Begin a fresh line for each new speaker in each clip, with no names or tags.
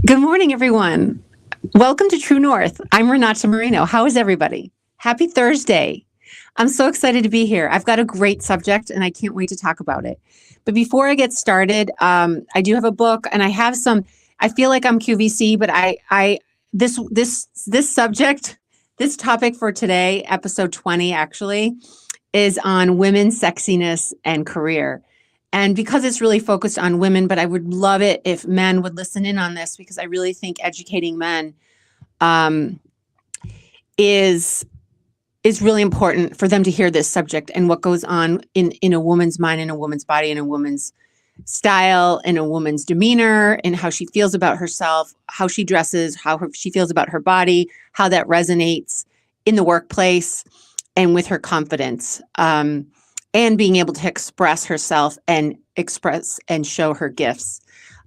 Good morning, everyone. Welcome to True North. I'm Renata Marino. How is everybody? Happy Thursday. I'm so excited to be here. I've got a great subject and I can't wait to talk about it. But before I get started, I do have a book and I have some. I feel like I'm QVC, but this subject, this topic for today, episode 20 actually, is on women's sexiness and career. And because it's really focused on women, but I would love it if men would listen in on this because I really think educating men um, is really important for them to hear this subject and what goes on in a woman's mind, in a woman's body, in a woman's style, in a woman's demeanor, and how she feels about herself, how she dresses, she feels about her body, how that resonates in the workplace and with her confidence. And being able to express herself and express and show her gifts,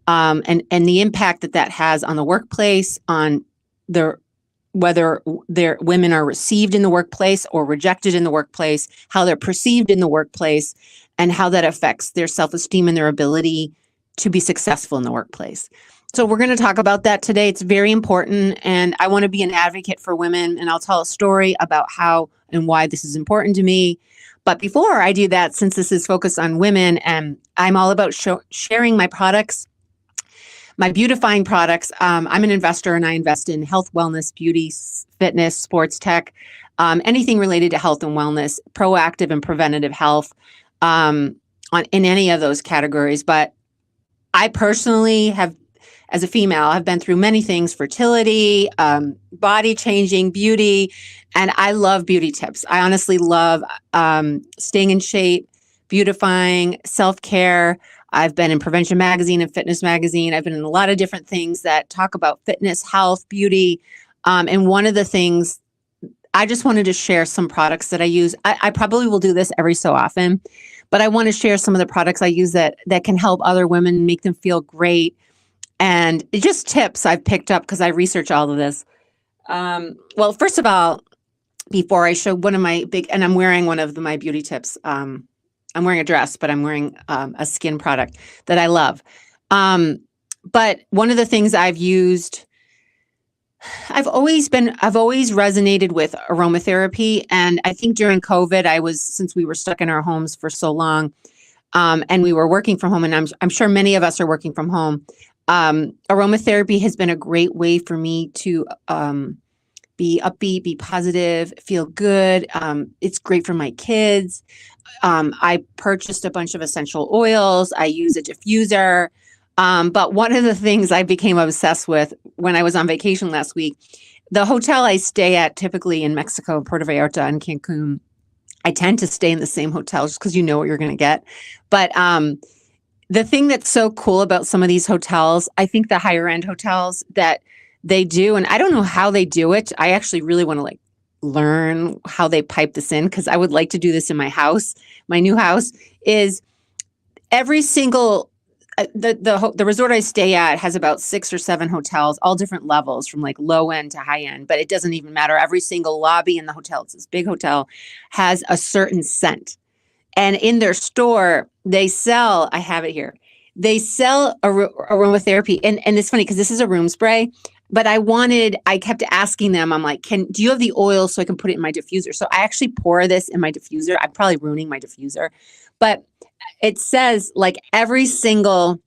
and the impact that has on the workplace, on whether their women are received in the workplace or rejected in the workplace, how they're perceived in the workplace, and how that affects their self-esteem and their ability to be successful in the workplace. So we're going to talk about that today. It's very important, and I want to be an advocate for women, and I'll tell a story about how and why this is important to me. But before I do that, since this is focused on women, and I'm all about sharing my products, my beautifying products. I'm an investor and I invest in health, wellness, beauty, fitness, sports tech, anything related to health and wellness, proactive and preventative health, in any of those categories. But I personally have, as a female, have been through many things: fertility, body changing, beauty, and I love beauty tips. I honestly love staying in shape, beautifying, self-care. I've been in Prevention Magazine and Fitness Magazine. I've been in a lot of different things that talk about fitness, health, beauty. And one of the things, I just wanted to share some products that I use. I probably will do this every so often, but I want to share some of the products I use that can help other women, make them feel great. And just tips I've picked up because I research all of this. Well, first of all, before I show one of my and I'm wearing one of my beauty tips. I'm wearing a dress, but I'm wearing a skin product that I love. But one of the things I've used, I've always resonated with aromatherapy. And I think during COVID, since we were stuck in our homes for so long, and we were working from home, and I'm sure many of us are working from home. Aromatherapy has been a great way for me to be upbeat, be positive, feel good. It's great for my kids. I purchased a bunch of essential oils. I use a diffuser. But one of the things I became obsessed with when I was on vacation last week, the hotel I stay at, typically in Mexico, Puerto Vallarta and Cancun, I tend to stay in the same hotel just because you know what you're going to get. But the thing that's so cool about some of these hotels, I think the higher end hotels that they do, and I don't know how they do it. I actually really want to learn how they pipe this in, because I would like to do this in my house. My new house is every single the resort I stay at has about 6 or 7 hotels, all different levels, from low end to high end. But it doesn't even matter. Every single lobby in the hotel, it's this big hotel, has a certain scent. And in their store, they sell, I have it here, they sell aromatherapy. And it's funny because this is a room spray, but I kept asking them, I'm like, do you have the oil so I can put it in my diffuser? So I actually pour this in my diffuser. I'm probably ruining my diffuser, but it says every single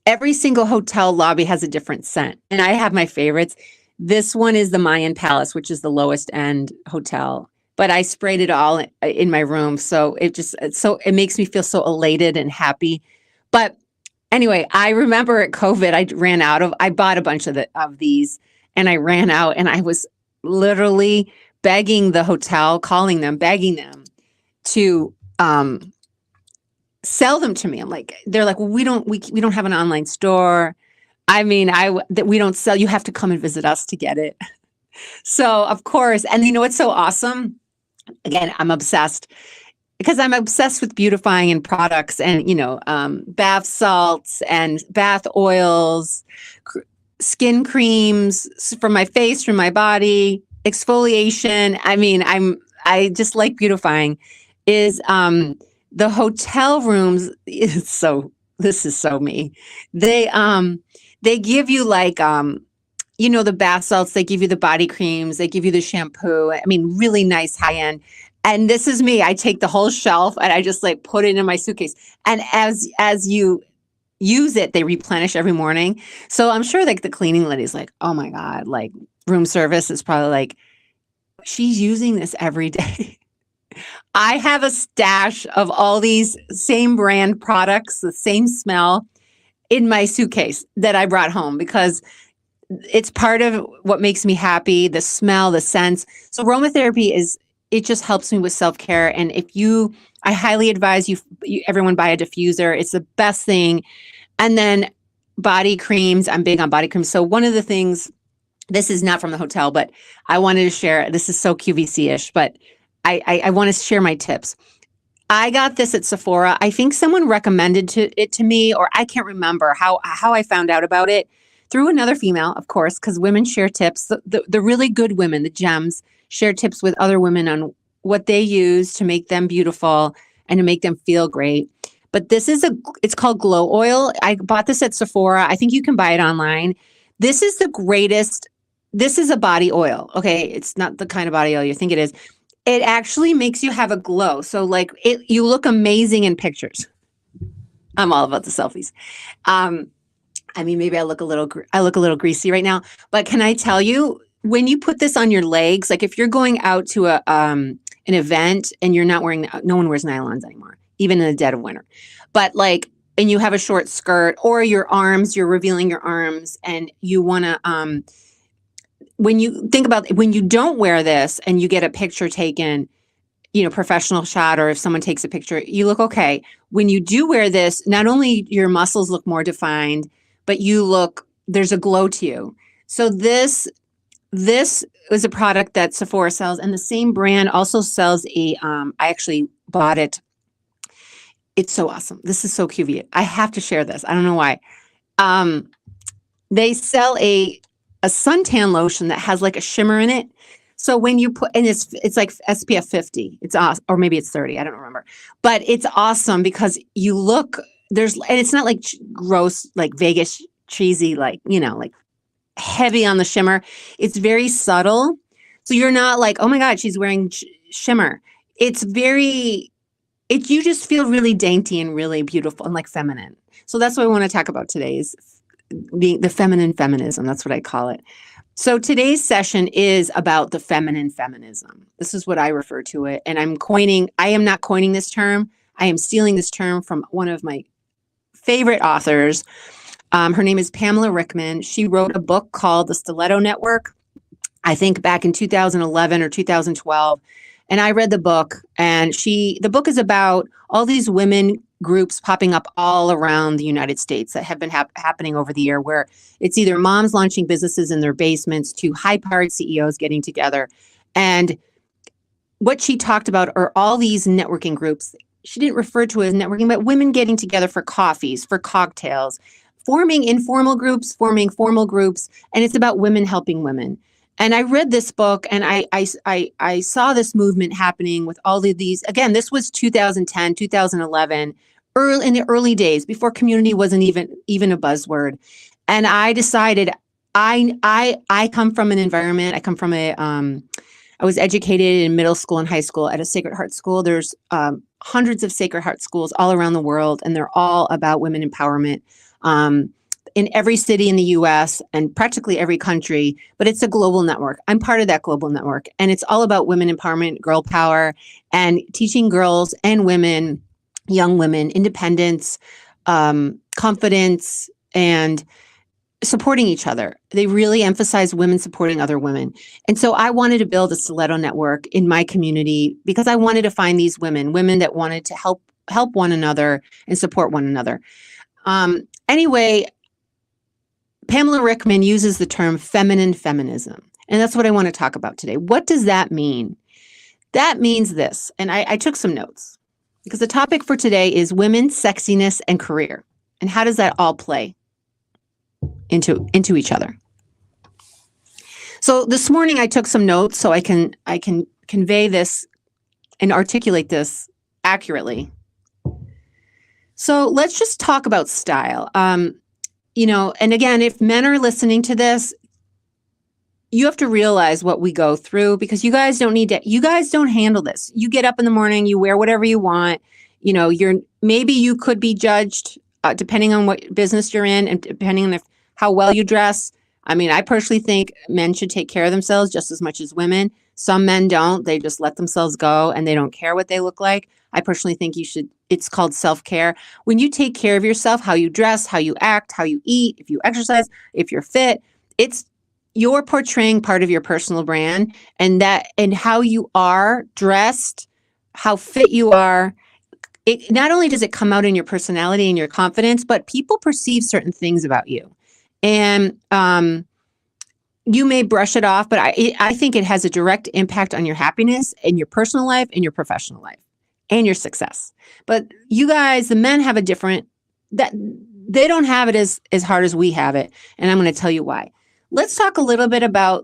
hotel lobby has a different scent. And I have my favorites. This one is the Mayan Palace, which is the lowest end hotel. But I sprayed it all in my room. So it makes me feel so elated and happy. But anyway, I remember at COVID, I bought a bunch of these, and I ran out, and I was literally begging the hotel, calling them, begging them to sell them to me. They're like, well, we don't have an online store. I mean, we don't sell. You have to come and visit us to get it. So of course, and you know what's so awesome? Again, I'm obsessed with beautifying and products, and bath salts and bath oils, skin creams for my face, for my body, exfoliation. I mean, I just like beautifying. Is the hotel rooms? This is so me. They give you like, the bath salts, they give you the body creams, they give you the shampoo. I mean, really nice high end. And this is me. I take the whole shelf and I just like put it in my suitcase. And as you use it, they replenish every morning. So I'm sure like the cleaning lady's like, oh my God, like room service is probably like, she's using this every day. I have a stash of all these same brand products, the same smell in my suitcase that I brought home because it's part of what makes me happy, the smell, the scents. So aromatherapy it just helps me with self-care. And I highly advise everyone buy a diffuser. It's the best thing. And then body creams. I'm big on body creams. So one of the things, this is not from the hotel, but I wanted to share, this is so QVC-ish, but I want to share my tips. I got this at Sephora. I think someone recommended it to me, or I can't remember how I found out about it through another female, of course, because women share tips. The really good women, the gems, share tips with other women on what they use to make them beautiful and to make them feel great. But it's called Glow Oil. I bought this at Sephora. I think you can buy it online. This is the greatest. This is a body oil. Okay. It's not the kind of body oil you think it is. It actually makes you have a glow. So like you look amazing in pictures. I'm all about the selfies. I mean, maybe I look a little greasy right now, but can I tell you, when you put this on your legs, like if you're going out to an event and you're not wearing, no one wears nylons anymore, even in the dead of winter, but like, and you have a short skirt or your arms, you're revealing your arms and you want to, when you think about when you don't wear this and you get a picture taken, professional shot, or if someone takes a picture, you look okay. When you do wear this, not only your muscles look more defined, but there's a glow to you. So this is a product that Sephora sells, and the same brand also sells I actually bought it. It's so awesome. This is so cute. I have to share this. I don't know why. They sell a suntan lotion that has like a shimmer in it. So when you put, and it's like SPF 50, it's awesome, or maybe it's 30, I don't remember, but it's awesome because you look, and it's not like gross, like Vegas cheesy, like, like heavy on the shimmer. It's very subtle. So you're not like, oh my God, she's wearing shimmer. You just feel really dainty and really beautiful and like feminine. So that's what I want to talk about today is the feminine feminism. That's what I call it. So today's session is about the feminine feminism. This is what I refer to it. And I am not coining this term. I am stealing this term from one of my favorite authors. Her name is Pamela Rickman. She wrote a book called The Stiletto Network, I think back in 2011 or 2012. And I read the book, and the book is about all these women groups popping up all around the United States that have been happening over the year, where it's either moms launching businesses in their basements to high-powered CEOs getting together. And what she talked about are all these networking groups. She didn't refer to it as networking, but women getting together for coffees, for cocktails, forming informal groups, forming formal groups, and it's about women helping women. And I read this book, and I saw this movement happening with all of these. Again, this was 2010, 2011, in the early days before community wasn't even a buzzword. And I decided I come from an environment. I come from I was educated in middle school and high school at a Sacred Heart school. There's hundreds of Sacred Heart schools all around the world, and they're all about women empowerment. In every city in the US and practically every country, but it's a global network. I'm part of that global network, and it's all about women empowerment, girl power, and teaching girls and women, young women, independence, confidence, and supporting each other. They really emphasize women supporting other women. And so I wanted to build a Stiletto network in my community because I wanted to find these women that wanted to help one another and support one another. Anyway, Pamela Rickman uses the term feminine feminism, and that's what I want to talk about today. What does that mean? That means this, and I took some notes because the topic for today is women, sexiness, and career, and how does that all play into each other? So this morning I took some notes so I can convey this and articulate this accurately. So let's just talk about style. and again, if men are listening to this, you have to realize what we go through, because you guys don't handle this. You get up in the morning, you wear whatever you want. Maybe you could be judged depending on what business you're in and depending on how well you dress. I mean, I personally think men should take care of themselves just as much as women. Some men don't. They just let themselves go and they don't care what they look like. I personally think it's called self-care. When you take care of yourself, how you dress, how you act, how you eat, if you exercise, if you're fit, you're portraying part of your personal brand, and how you are dressed, how fit you are. It not only does it come out in your personality and your confidence, but people perceive certain things about you. And you may brush it off, but I think it has a direct impact on your happiness in your personal life and your professional life and your success. But you guys, the men have they don't have it as hard as we have it. And I'm going to tell you why. Let's talk a little bit about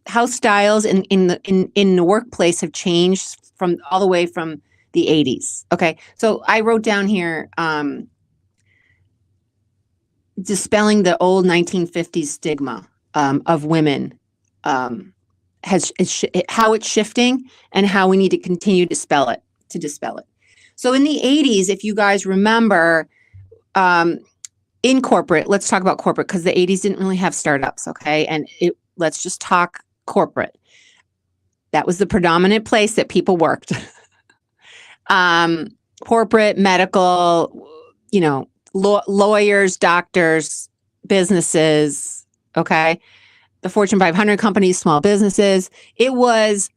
how styles in the workplace have changed all the way from the 80s. Okay. So I wrote down here, dispelling the old 1950s stigma of women, how it's shifting and how we need to continue to dispel it. So in the 80s, if you guys remember, in corporate, let's talk about corporate, because the 80s didn't really have startups, okay? And let's just talk corporate. That was the predominant place that people worked. Corporate, medical, lawyers, doctors, businesses, okay? The Fortune 500 companies, small businesses. It was,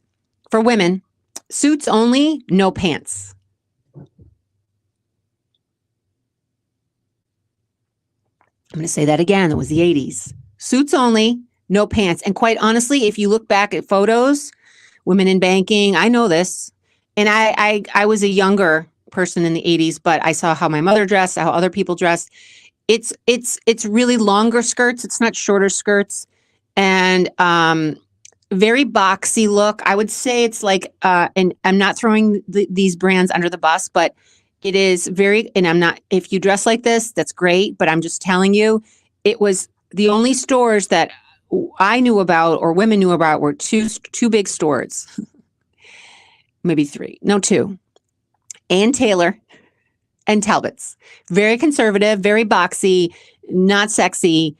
for women, suits only, no pants. I'm going to say that again. It was the 80s. Suits only, no pants. And quite honestly, if you look back at photos, women in banking, I know this. And I was a younger person in the 80s, but I saw how my mother dressed, how other people dressed. It's really longer skirts. It's not shorter skirts. And very boxy look. I would say it's like, and I'm not throwing these brands under the bus, but it is and I'm not, if you dress like this, that's great. But I'm just telling you, it was the only stores that I knew about or women knew about were two big stores, maybe three, no, two, Ann Taylor and Talbot's. Very conservative, very boxy, not sexy,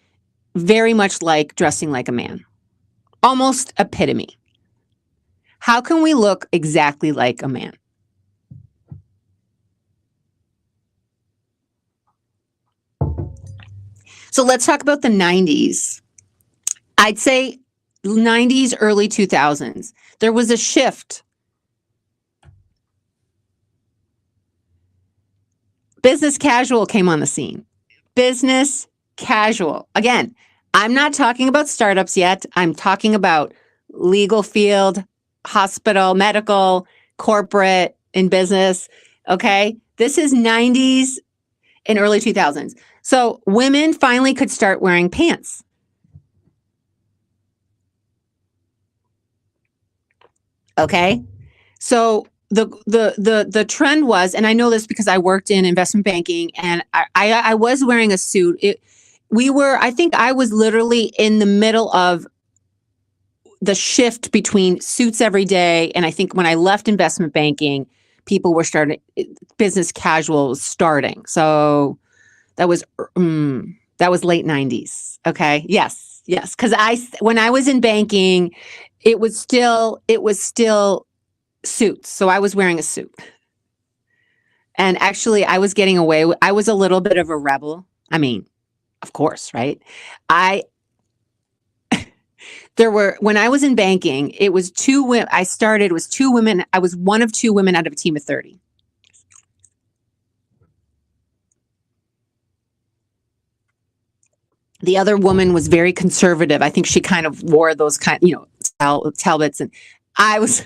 very much like dressing like a man, almost epitome. How can we look exactly like a man? So let's talk about the 90s. I'd say 90s, early 2000s. There was a shift. Business casual came on the scene. Business casual. Again, I'm not talking about startups yet. I'm talking about legal field, hospital, medical, corporate, in business. Okay. This is 90s and early 2000s. So women finally could start wearing pants. Okay. So the trend was, and I know this because I worked in investment banking, and I was wearing a suit. I think I was literally in the middle of the shift between suits every day. And I think when I left investment banking, people were business casual was starting. So that was late 90s. Okay. Yes. Cause when I was in banking, it was still suits. So I was wearing a suit, and actually I was getting away I was a little bit of a rebel. I mean, of course, right? When I was in banking, it was two women. It was two women. I was one of two women out of a team of 30. The other woman was very conservative. I think she kind of wore those Talbots. And I was,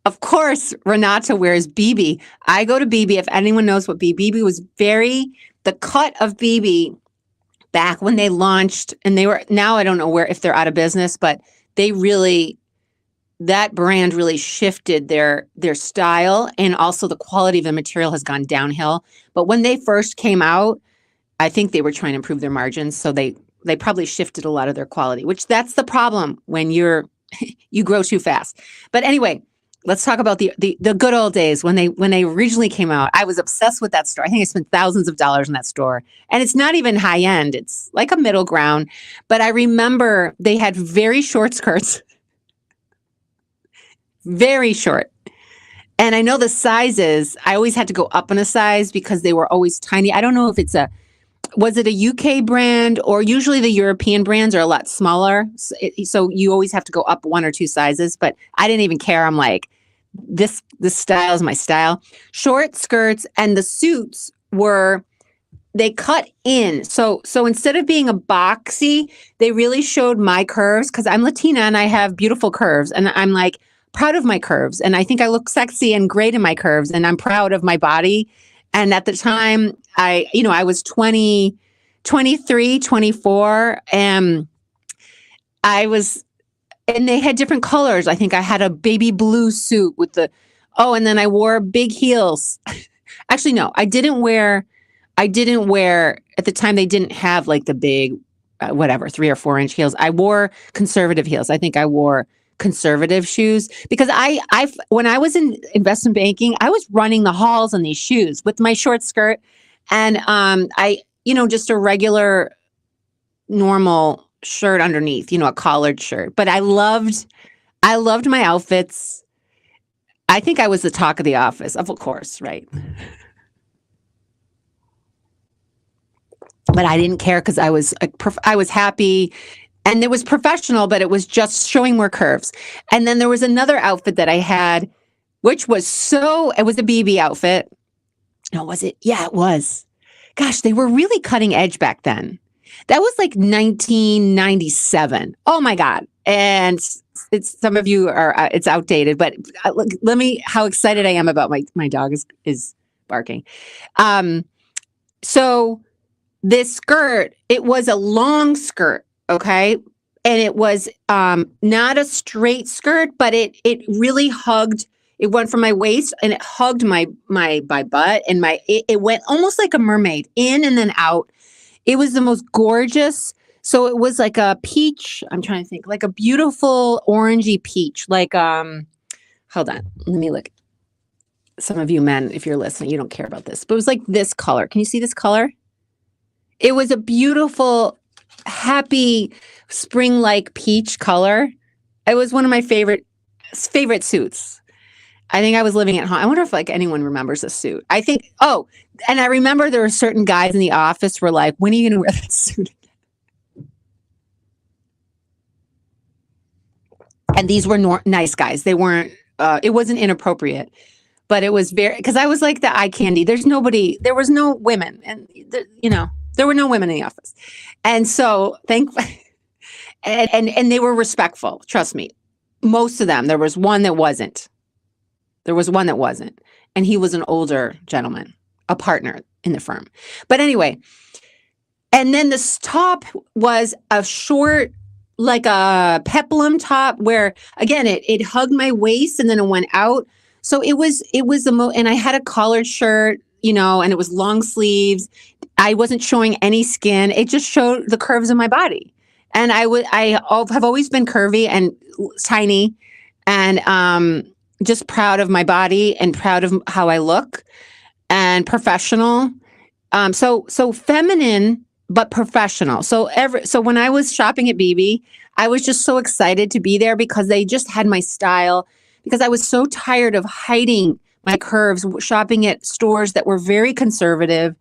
of course, Renata wears BB. I go to BB. If anyone knows what BB was, the cut of BB back when they launched, and now I don't know if they're out of business, but that brand really shifted their style, and also the quality of the material has gone downhill. But when they first came out, I think they were trying to improve their margins, so they probably shifted a lot of their quality, which that's the problem when you grow too fast. But anyway, let's talk about the good old days when they originally came out. I was obsessed with that store. I think I spent thousands of dollars in that store. And it's not even high end. It's like a middle ground. But I remember they had very short skirts, very short. And I know the sizes, I always had to go up in a size because they were always tiny. I don't know if was it a UK brand, or usually the European brands are a lot smaller. So you always have to go up one or two sizes, but I didn't even care. I'm like, this style is my style. Short skirts, and the suits they cut in. So instead of being a boxy, they really showed my curves, because I'm Latina and I have beautiful curves, and I'm like proud of my curves. And I think I look sexy and great in my curves, and I'm proud of my body. And at the time, I was 20, 23, 24, and and they had different colors. I think I had a baby blue suit and then I wore big heels. Actually, no, I didn't wear, at the time, they didn't have like the big, 3 or 4 inch heels. I wore conservative heels. I think I wore conservative shoes, because when I was in investment banking, I was running the halls in these shoes with my short skirt, and just a regular normal shirt underneath, a collared shirt. But I loved my outfits. I think I was the talk of the office, of course, right? But I didn't care, because I was happy. And it was professional, but it was just showing more curves. And then there was another outfit that I had, which was it was a BB outfit. No, was it? Yeah, it was. Gosh, they were really cutting edge back then. That was like 1997. Oh my God. And some of you it's outdated, but how excited I am about my dog is barking. So this skirt, it was a long skirt. Okay. And it was not a straight skirt, but it really hugged. It went from my waist and it hugged my butt, and it went almost like a mermaid, in and then out. It was the most gorgeous. So it was like a peach. I'm trying to think, like a beautiful orangey peach. Like hold on, let me look. Some of you men, if you're listening, you don't care about this, but it was like this color. Can you see this color? It was a beautiful, happy spring-like peach color. It was one of my favorite suits. I think I was living at home. I wonder if anyone remembers this suit. I think, and I remember there were certain guys in the office were like, when are you going to wear that suit again? And these were nice guys. They weren't, it wasn't inappropriate, but it was because I was like the eye candy. There was no women, and there were no women in the office. And so and they were respectful. Trust me. Most of them. There was one that wasn't. And he was an older gentleman, a partner in the firm. But anyway, and then this top was a short, like a peplum top, where again, it hugged my waist and then it went out. So it was and I had a collared shirt, and it was long sleeves. I wasn't showing any skin. It just showed the curves of my body. And I have always been curvy and tiny, and just proud of my body and proud of how I look, and professional. So feminine, but professional. So when I was shopping at BB, I was just so excited to be there, because they just had my style, because I was so tired of hiding my curves, shopping at stores that were very conservative,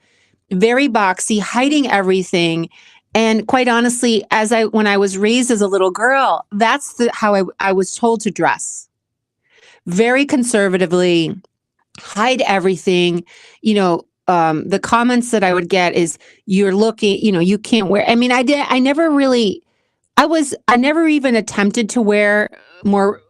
very boxy, hiding everything. And quite honestly, when I was raised as a little girl, that's how I was told to dress. Very conservatively, hide everything. The comments that I would get is, you're looking, you can't wear. I mean, I never even attempted to wear more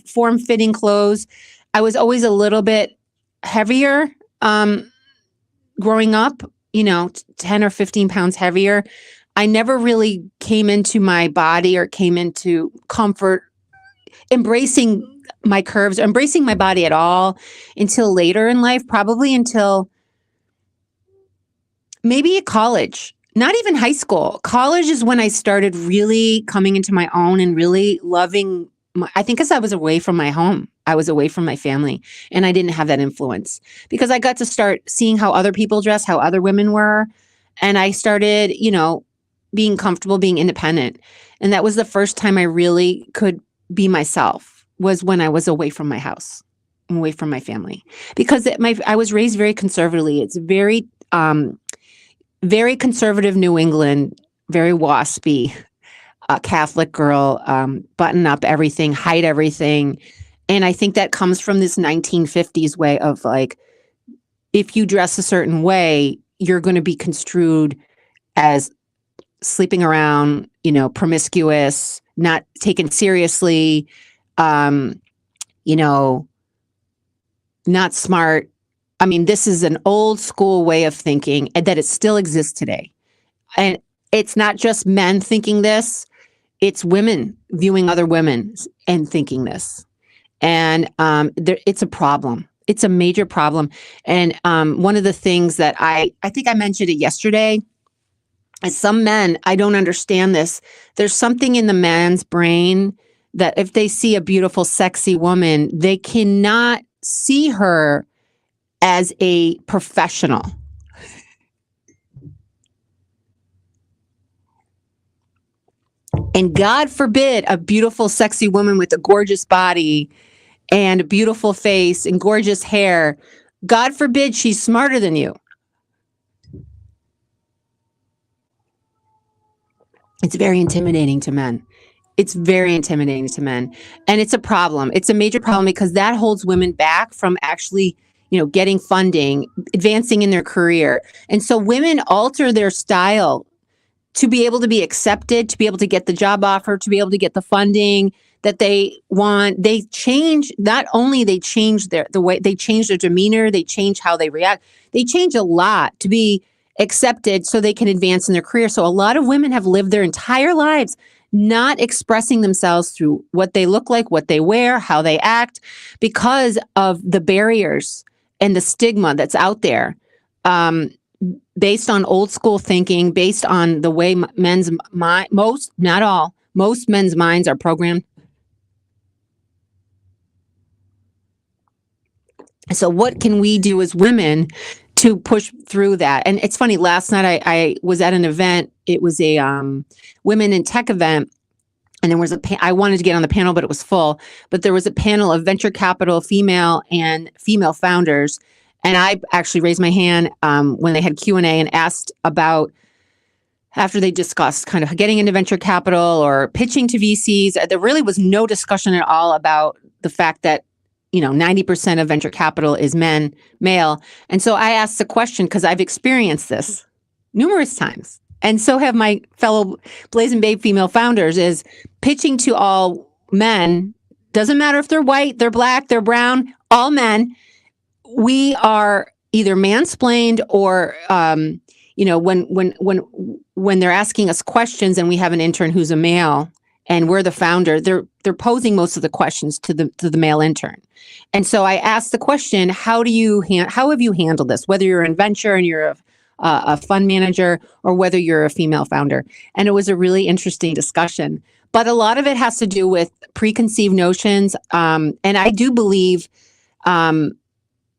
form-fitting clothes. I was always a little bit heavier growing up, 10 or 15 pounds heavier. I never really came into my body or came into comfort, embracing my curves, embracing my body at all, until later in life, probably until maybe at college, not even high school. College is when I started really coming into my own and really loving I think because I was away from my home. I was away from my family and I didn't have that influence because I got to start seeing how other people dress, how other women were. And I started, being comfortable, being independent. And that was the first time I really could be myself was when I was away from my house, away from my family, because I was raised very conservatively. It's very conservative New England, very waspy, Catholic girl, button up everything, hide everything. And I think that comes from this 1950s way of like, if you dress a certain way, you're going to be construed as sleeping around, promiscuous, not taken seriously, you know, not smart. I mean, this is an old school way of thinking and that it still exists today. And it's not just men thinking this, it's women viewing other women and thinking this. And it's a problem. It's a major problem. And one of the things that I think I mentioned it yesterday, is some men, I don't understand this. There's something in the man's brain that if they see a beautiful, sexy woman, they cannot see her as a professional. And God forbid a beautiful, sexy woman with a gorgeous body and a beautiful face and gorgeous hair. God forbid she's smarter than you. It's very intimidating to men. It's very intimidating to men. And it's a problem. It's a major problem because that holds women back from actually, getting funding, advancing in their career. And so women alter their style to be able to be accepted, to be able to get the job offer, to be able to get the funding that they want. They change, not only they change the way they change their demeanor, they change how they react. They change a lot to be accepted so they can advance in their career. So a lot of women have lived their entire lives not expressing themselves through what they look like, what they wear, how they act, because of the barriers and the stigma that's out there, based on old school thinking, based on the way men's mind, most, not all, most men's minds are programmed. So what can we do as women to push through that? And it's funny, last night I was at an event. It was a women in tech event. And there was I wanted to get on the panel, but it was full. But there was a panel of venture capital, female and female founders. And I actually raised my hand when they had Q&A and asked about, after they discussed kind of getting into venture capital or pitching to VCs, there really was no discussion at all about the fact that 90% of venture capital is male. And so I asked the question because I've experienced this numerous times. And so have my fellow Blazing Babe female founders, is pitching to all men. Doesn't matter if they're white, they're black, they're brown, all men. We are either mansplained or, when they're asking us questions and we have an intern who's a male and we're the founder, they're posing most of the questions to the male intern. And so I asked the question, how have you handled this? Whether you're in venture and you're a fund manager or whether you're a female founder. And it was a really interesting discussion. But a lot of it has to do with preconceived notions. And I do believe one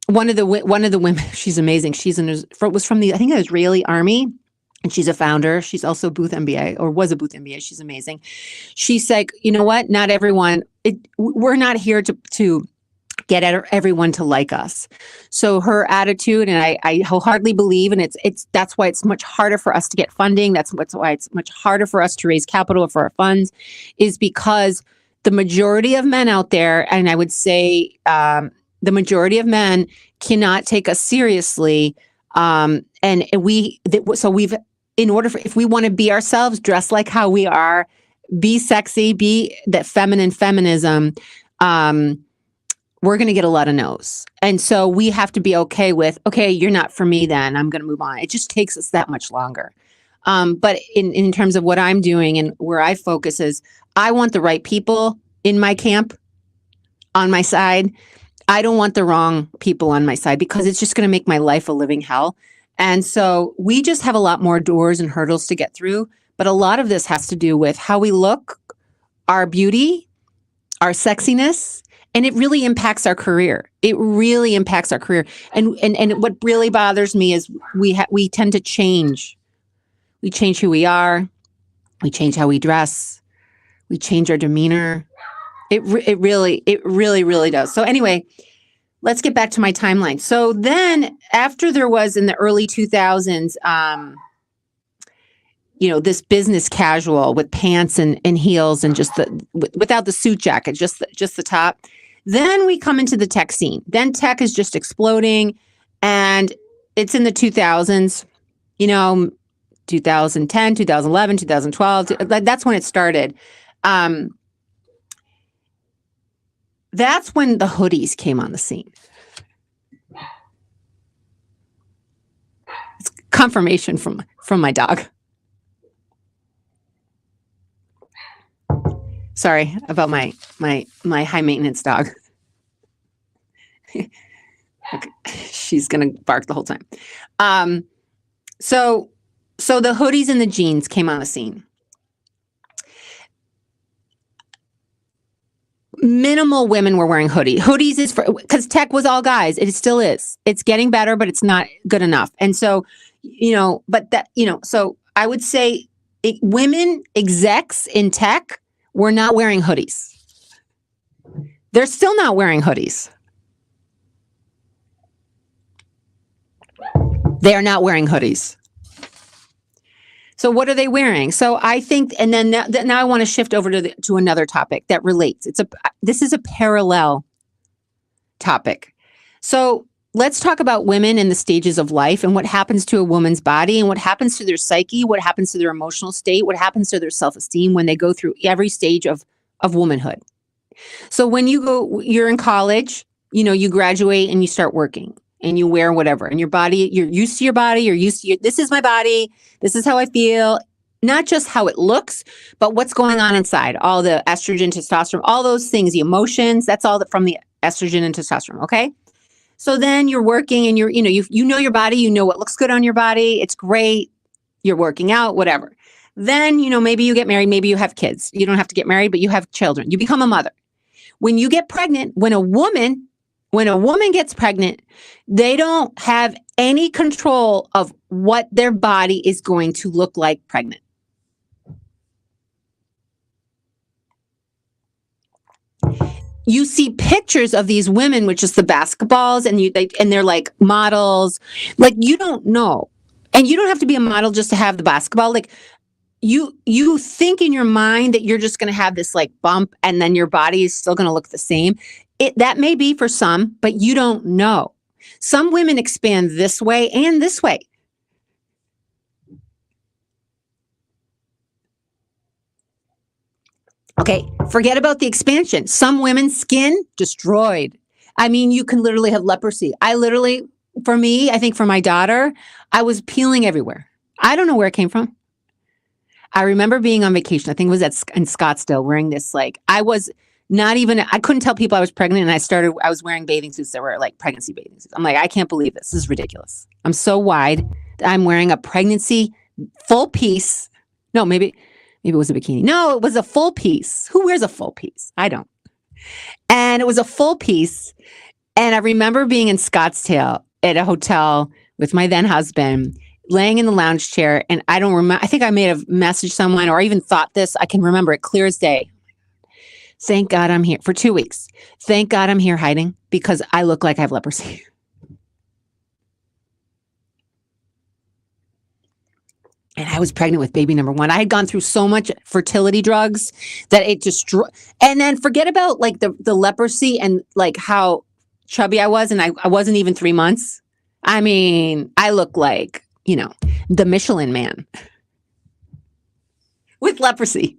of the women, she's amazing. Was from the, I think, the Israeli army. And she's a founder. She's also a Booth MBA, or was a Booth MBA. She's amazing. She's like, you know what? Not everyone, we're not here to get everyone to like us. So her attitude, and I wholeheartedly believe, and that's why it's much harder for us to get funding. That's why it's much harder for us to raise capital for our funds, is because the majority of men out there, and I would say the majority of men cannot take us seriously. If we want to be ourselves, dress like how we are, be sexy, be that feminism, we're going to get a lot of no's. And so we have to be okay with, okay, you're not for me, then I'm going to move on. It just takes us that much longer. But in terms of what I'm doing and where I focus is, I want the right people in my camp on my side. I don't want the wrong people on my side, because it's just going to make my life a living hell. And so we just have a lot more doors and hurdles to get through. But a lot of this has to do with how we look, our beauty, our sexiness, and it really impacts our career. It really impacts our career. And what really bothers me is we tend to change. We change who we are. We change how we dress. We change our demeanor. It really does. So anyway, let's get back to my timeline. So then after there was in the early 2000s, this business casual with pants and heels and just without the suit jacket, just the top. Then we come into the tech scene. Then tech is just exploding, and it's in the 2000s, 2010, 2011, 2012. That's when it started. That's when the hoodies came on the scene. It's confirmation from my dog. Sorry about my high maintenance dog. Okay. She's gonna bark the whole time. So the hoodies and the jeans came on the scene. Minimal women were wearing hoodies. Hoodies is because tech was all guys. It still is. It's getting better, but it's not good enough. And so, so I would say women execs in tech were not wearing hoodies. They're still not wearing hoodies. They are not wearing hoodies. So what are they wearing? So I think, and then now I want to shift over to another topic that relates. This is a parallel topic. So let's talk about women in the stages of life and what happens to a woman's body and what happens to their psyche, what happens to their emotional state, what happens to their self-esteem when they go through every stage of womanhood. So when you're in college, you graduate and you start working and you wear whatever, and your body, you're used to your body, this is my body, this is how I feel, not just how it looks, but what's going on inside, all the estrogen, testosterone, all those things, the emotions, that's all from the estrogen and testosterone, okay? So then you're working and you know your body, you know what looks good on your body, it's great, you're working out, whatever. Then, maybe you get married, maybe you have kids. You don't have to get married, but you have children. You become a mother. When you get pregnant, when a woman gets pregnant, they don't have any control of what their body is going to look like pregnant. You see pictures of these women with just the basketballs and they're like models. Like, you don't know. And you don't have to be a model just to have the basketball. Like, you think in your mind that you're just going to have this like bump and then your body is still going to look the same. That may be for some, but you don't know. Some women expand this way and this way. Okay, forget about the expansion. Some women's skin destroyed. I mean, you can literally have leprosy. For me, I think for my daughter, I was peeling everywhere. I don't know where it came from. I remember being on vacation. I think it was in Scottsdale, wearing this I couldn't tell people I was pregnant, and I was wearing bathing suits that were like pregnancy bathing suits. I'm like, I can't believe this. This is ridiculous. I'm so wide that I'm wearing a pregnancy full piece. No, maybe it was a bikini. No, it was a full piece. Who wears a full piece? I don't. And it was a full piece. And I remember being in Scottsdale at a hotel with my then husband, laying in the lounge chair. And I don't remember, I think I may have messaged someone or even thought this. I can remember it clear as day. Thank God I'm here for 2 weeks. Thank God I'm here hiding because I look like I have leprosy. And I was pregnant with baby number 1. I had gone through so much fertility drugs that it destroyed. And then forget about like the leprosy and like how chubby I was. And I wasn't even 3 months. I mean, I look like, the Michelin man with leprosy.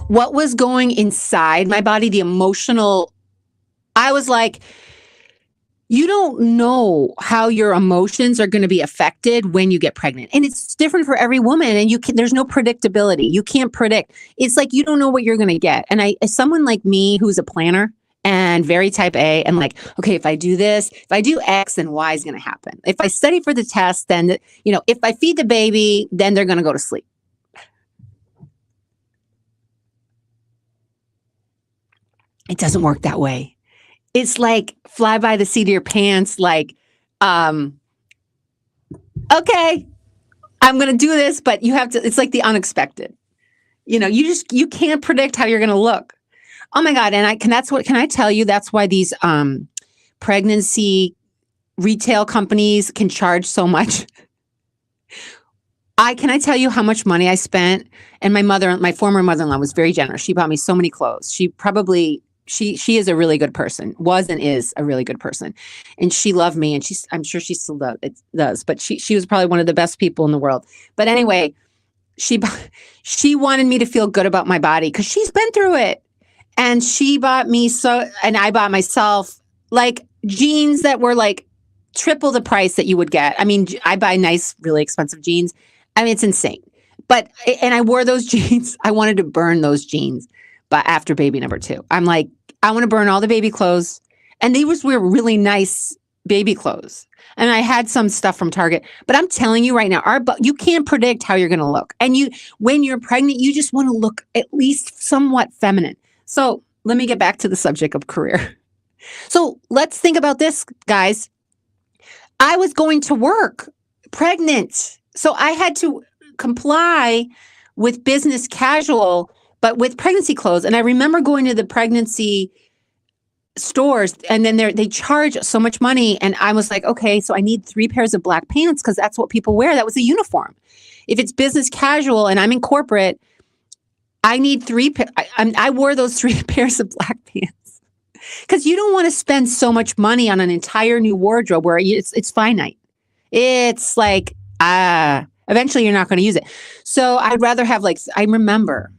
What was going inside my body, the emotional, I was like, you don't know how your emotions are going to be affected when you get pregnant. And it's different for every woman. And there's no predictability. You can't predict. It's like, you don't know what you're going to get. And as someone like me, who's a planner, and very type A, and like, okay, if I do this, if I do X, then Y is going to happen. If I study for the test, then, if I feed the baby, then they're going to go to sleep. It doesn't work that way. It's like fly by the seat of your pants, like, okay, I'm going to do this, but you have to, it's like the unexpected. You can't predict how you're going to look. Oh my God. And can I tell you, that's why these pregnancy retail companies can charge so much. Can I tell you how much money I spent? And my former mother-in-law was very generous. She bought me so many clothes. She is a really good person, was and is a really good person. And she loved me, and I'm sure she still does, but she was probably one of the best people in the world. But anyway, she wanted me to feel good about my body because she's been through it. And she bought me and I bought myself like jeans that were like triple the price that you would get. I mean, I buy nice, really expensive jeans. I mean, it's insane. And I wore those jeans. I wanted to burn those jeans, but after baby number 2, I'm like, I want to burn all the baby clothes. And they were really nice baby clothes. And I had some stuff from Target, but I'm telling you right now, you can't predict how you're going to look. And when you're pregnant, you just want to look at least somewhat feminine. So let me get back to the subject of career. So let's think about this, guys. I was going to work pregnant. So I had to comply with business casual, but with pregnancy clothes. And I remember going to the pregnancy stores, and then they charge so much money. And I was like, okay, so I need 3 pairs of black pants because that's what people wear. That was a uniform. If it's business casual and I'm in corporate, I need 3. I wore those 3 pairs of black pants because you don't want to spend so much money on an entire new wardrobe where it's finite. It's like, eventually you're not going to use it. So I'd rather have I remember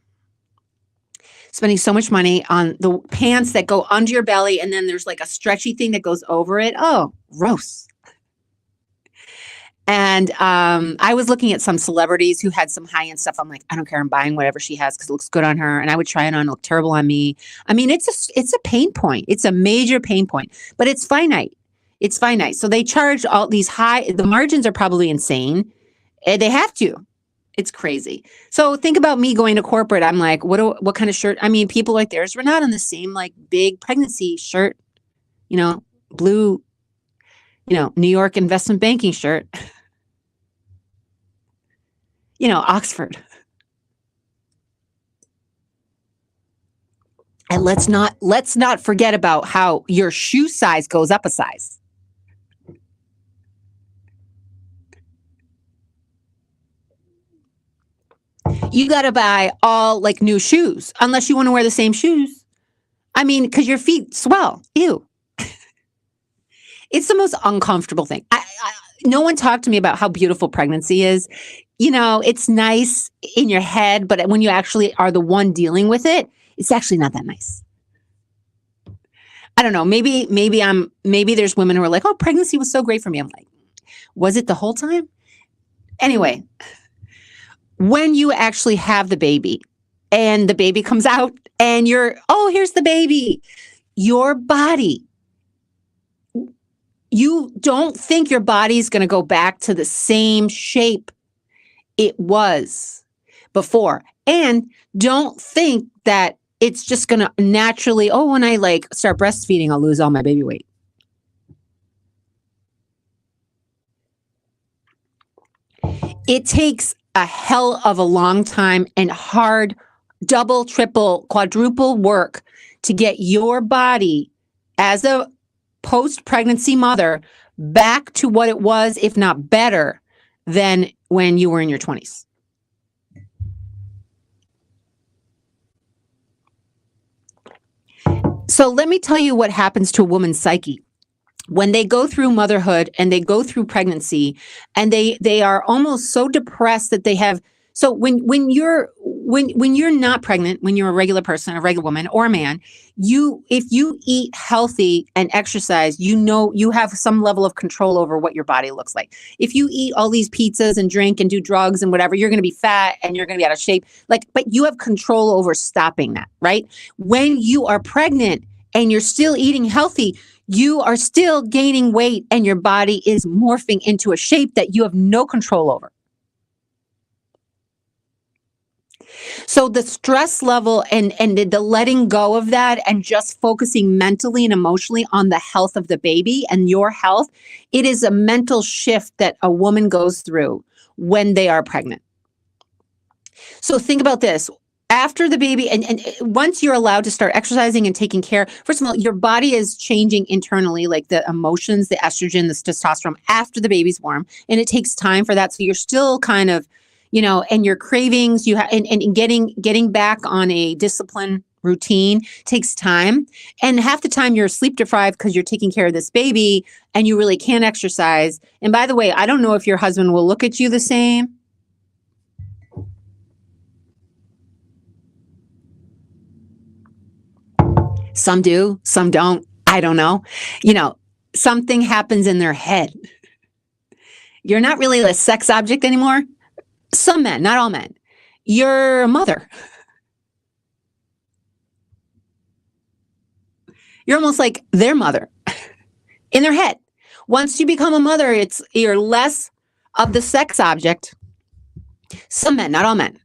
spending so much money on the pants that go under your belly, and then there's like a stretchy thing that goes over it. Oh, gross. And I was looking at some celebrities who had some high-end stuff. I'm like, I don't care. I'm buying whatever she has because it looks good on her. And I would try it on, look terrible on me. I mean, it's a pain point. It's a major pain point, but it's finite. It's finite. So they charge all these the margins are probably insane. They have to. It's crazy. So think about me going to corporate. I'm like, what kind of shirt? I mean, people like theirs were not on the same like big pregnancy shirt, blue, New York investment banking shirt. Oxford. And let's not forget about how your shoe size goes up a size. You got to buy all like new shoes unless you want to wear the same shoes. I mean, because your feet swell. Ew. It's the most uncomfortable thing. No one talked to me about how beautiful pregnancy is. It's nice in your head, but when you actually are the one dealing with it, it's actually not that nice. I don't know. Maybe there's women who are like, oh, pregnancy was so great for me. I'm like, was it the whole time? Anyway, when you actually have the baby and the baby comes out and here's the baby, your body, you don't think your body is going to go back to the same shape it was before. And don't think that it's just going to naturally, when I start breastfeeding, I'll lose all my baby weight. It takes a hell of a long time and hard double, triple, quadruple work to get your body as a post-pregnancy mother back to what it was, if not better, than when you were in your 20s. So let me tell you what happens to a woman's psyche when they go through motherhood and they go through pregnancy, and they are almost so depressed that they have. So when you're not pregnant, when you're a regular person, a regular woman or a man, if you eat healthy and exercise, you have some level of control over what your body looks like. If you eat all these pizzas and drink and do drugs and whatever, you're going to be fat and you're going to be out of shape. But you have control over stopping that, right? When you are pregnant and you're still eating healthy, you are still gaining weight and your body is morphing into a shape that you have no control over. So the stress level and the letting go of that and just focusing mentally and emotionally on the health of the baby and your health, it is a mental shift that a woman goes through when they are pregnant. So think about this. After the baby, and once you're allowed to start exercising and taking care, first of all, your body is changing internally, like the emotions, the estrogen, the testosterone after the baby's born. And it takes time for that. So you're still kind of, and your cravings, and getting back on a discipline routine takes time. And half the time you're sleep deprived because you're taking care of this baby and you really can't exercise. And by the way, I don't know if your husband will look at you the same. Some do, some don't. I don't know. Something happens in their head. You're not really a sex object anymore. Some men, not all men. You're a mother. You're almost like their mother in their head. Once you become a mother, you're less of the sex object. Some men, not all men.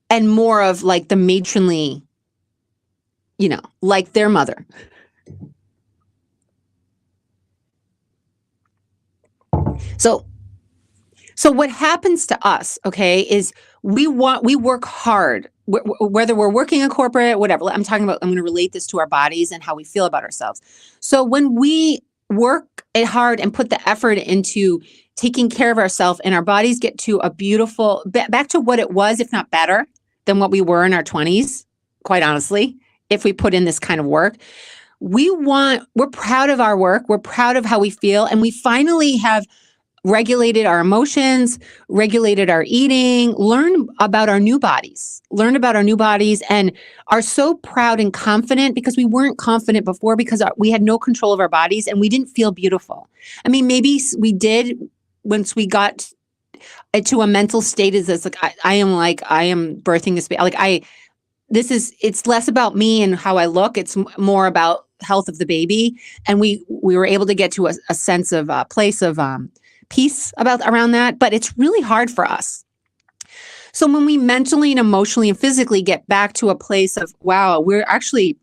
And more of like the matronly, like their mother. So what happens to us, okay, is we work hard, whether we're working in corporate, whatever. I'm going to relate this to our bodies and how we feel about ourselves. So when we work hard and put the effort into taking care of ourselves and our bodies get to a beautiful, back to what it was, if not better than what we were in our 20s, quite honestly, if we put in this kind of work, we're proud of our work. We're proud of how we feel. And we finally have regulated our emotions, regulated our eating, learned about our new bodies, and are so proud and confident because we weren't confident before because we had no control of our bodies and we didn't feel beautiful. I mean, maybe we did once we got to a mental state is this, like, I am birthing this baby. It's less about me and how I look. It's more about health of the baby. And we were able to get to a sense of place of peace around that, but it's really hard for us. So when we mentally and emotionally and physically get back to a place of, wow, we're actually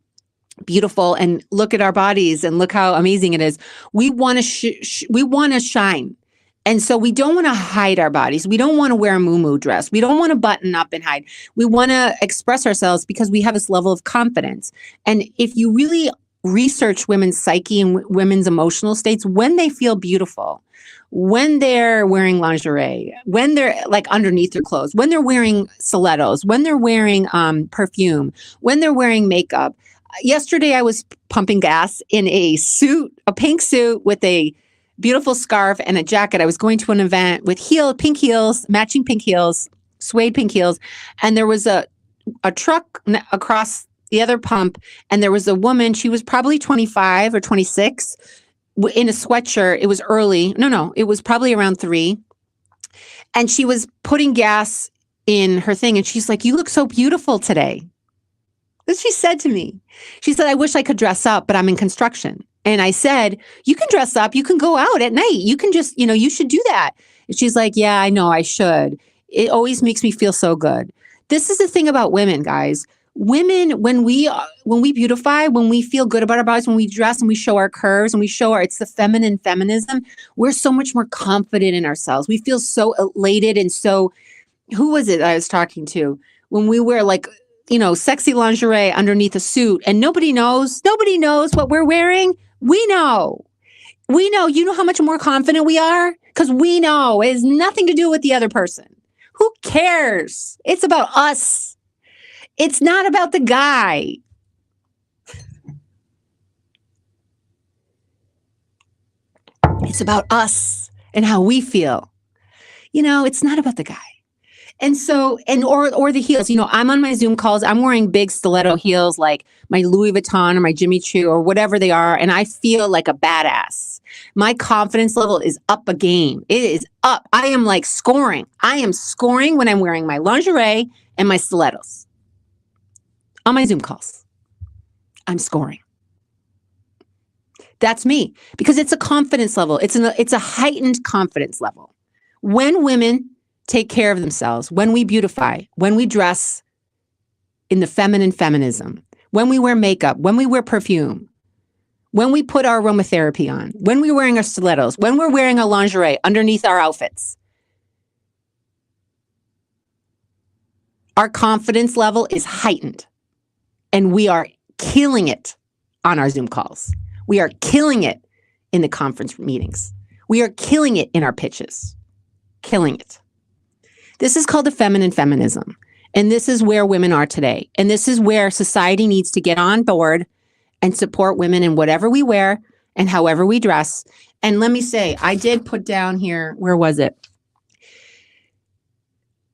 beautiful and look at our bodies and look how amazing it is. We want to shine. And so we don't want to hide our bodies. We don't want to wear a muumuu dress. We don't want to button up and hide. We want to express ourselves because we have this level of confidence. And if you really research women's psyche and women's emotional states, when they feel beautiful, when they're wearing lingerie, when they're like underneath their clothes, when they're wearing stilettos, when they're wearing perfume, when they're wearing makeup. Yesterday, I was pumping gas in a pink suit with a beautiful scarf and a jacket. I was going to an event with pink heels, matching pink heels, suede pink heels. And there was a truck across the other pump. And there was a woman, she was probably 25 or 26 in a sweatshirt. It was early. No, it was probably around 3. And she was putting gas in her thing. And she's like, "You look so beautiful today." That's what she said to me. She said, "I wish I could dress up, but I'm in construction." And I said, "You can dress up. You can go out at night. You can just, you should do that." And she's like, "Yeah, I know I should. It always makes me feel so good." This is the thing about women, guys. Women, when we beautify, when we feel good about our bodies, when we dress and we show our curves and it's the feminine feminism, we're so much more confident in ourselves. We feel so elated and so, who was it I was talking to? When we wear sexy lingerie underneath a suit and nobody knows what we're wearing. We know, you know how much more confident we are because we know it has nothing to do with the other person. Who cares? It's about us. It's not about the guy. It's about us and how we feel. It's not about the guy. And so, or the heels, I'm on my Zoom calls, I'm wearing big stiletto heels, like my Louis Vuitton or my Jimmy Choo or whatever they are. And I feel like a badass. My confidence level is up a game. It is up. I am like scoring. I am scoring when I'm wearing my lingerie and my stilettos on my Zoom calls. I'm scoring. That's me, because it's a confidence level. It's a heightened confidence level. When women take care of themselves, when we beautify, when we dress in the feminine feminism, when we wear makeup, when we wear perfume, when we put our aromatherapy on, when we're wearing our stilettos, when we're wearing our lingerie underneath our outfits, our confidence level is heightened, and we are killing it on our Zoom calls. We are killing it in the conference meetings. We are killing it in our pitches. Killing it. This is called the feminine feminism. And this is where women are today. And this is where society needs to get on board and support women in whatever we wear and however we dress. And let me say, I did put down here, where was it?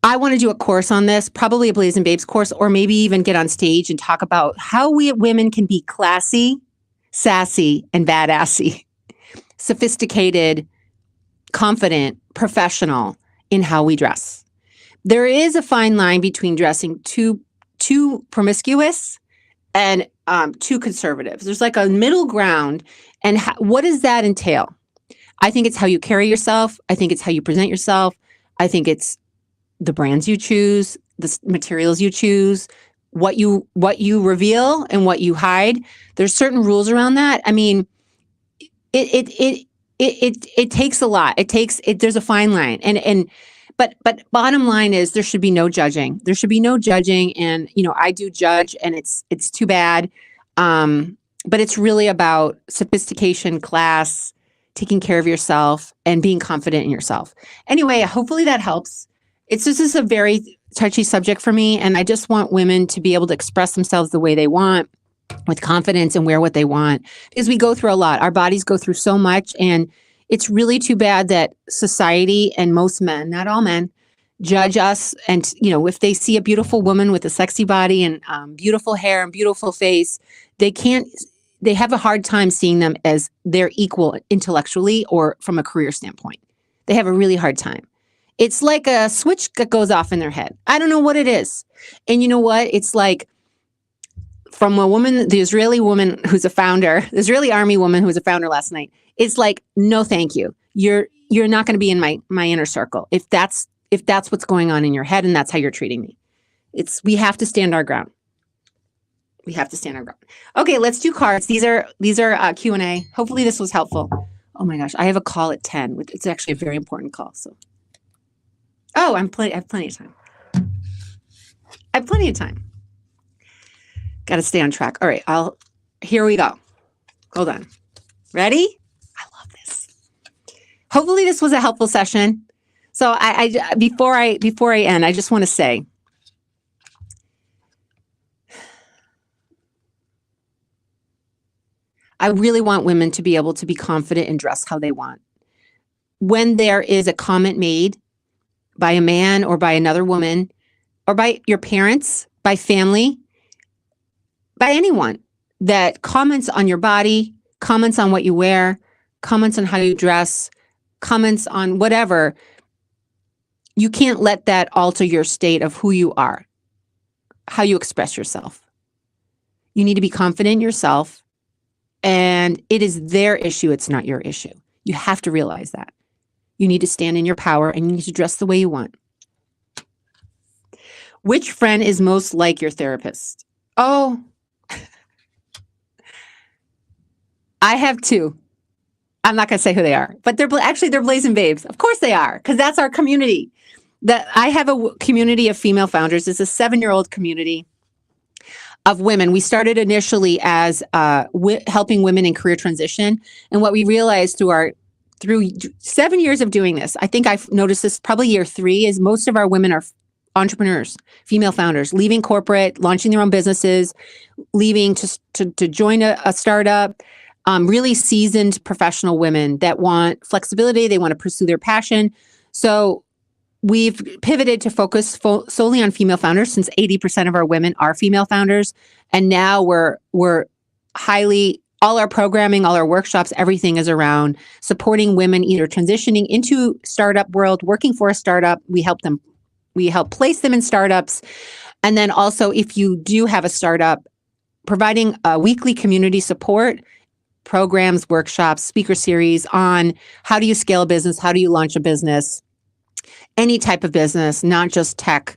I want to do a course on this, probably a Blazing Babes course, or maybe even get on stage and talk about how we women can be classy, sassy, and badassy, sophisticated, confident, professional in how we dress. There is a fine line between dressing too promiscuous and too conservative. There's like a middle ground. And what does that entail? I think it's how you carry yourself. I think it's how you present yourself. I think it's the brands you choose, the materials you choose, what you reveal and what you hide. There's certain rules around that. I mean, it takes a lot. There's a fine line. But bottom line is there should be no judging. There should be no judging. And, I do judge, and it's too bad. But it's really about sophistication, class, taking care of yourself, and being confident in yourself. Anyway, hopefully that helps. This is a very touchy subject for me, and I just want women to be able to express themselves the way they want, with confidence, and wear what they want, because we go through a lot. Our bodies go through so much, and it's really too bad that society and most men, not all men, judge us. And, if they see a beautiful woman with a sexy body and beautiful hair and beautiful face, they have a hard time seeing them as their equal intellectually or from a career standpoint. They have a really hard time. It's like a switch that goes off in their head. I don't know what it is. And you know what? It's like, from a woman, the Israeli woman who's a founder, the Israeli army woman who was a founder last night, it's like, no, thank you. You're not going to be in my inner circle if that's what's going on in your head and that's how you're treating me. We have to stand our ground. We have to stand our ground. Okay, let's do cards. These are Q&A. Hopefully this was helpful. Oh my gosh, I have a call at 10. It's actually a very important call. So, I have plenty of time. I have plenty of time. Got to stay on track. All right, here we go. Hold on. Ready? I love this. Hopefully this was a helpful session. So before I end, I just want to say, I really want women to be able to be confident and dress how they want. When there is a comment made by a man or by another woman or by your parents, by family, by anyone that comments on your body, comments on what you wear, comments on how you dress, comments on whatever, you can't let that alter your state of who you are, how you express yourself. You need to be confident in yourself, and it is their issue. It's not your issue. You have to realize that. You need to stand in your power, and you need to dress the way you want. Which friend is most like your therapist? Oh, I have two. I'm not going to say who they are, but they're Blazing Babes. Of course they are, because that's our community. I have a community of female founders. It's a 7-year-old community of women. We started initially as helping women in career transition. And what we realized through 7 years of doing this, I think I've noticed this probably year 3, is most of our women are entrepreneurs, female founders, leaving corporate, launching their own businesses, leaving to join a startup. Really seasoned professional women that want flexibility. They want to pursue their passion. So we've pivoted to focus solely on female founders, since 80% of our women are female founders. And now we're all our programming, all our workshops, everything is around supporting women either transitioning into startup world, working for a startup. We help place them in startups. And then also, if you do have a startup, providing weekly community support programs, workshops, speaker series on how do you scale a business, how do you launch a business, any type of business, not just tech.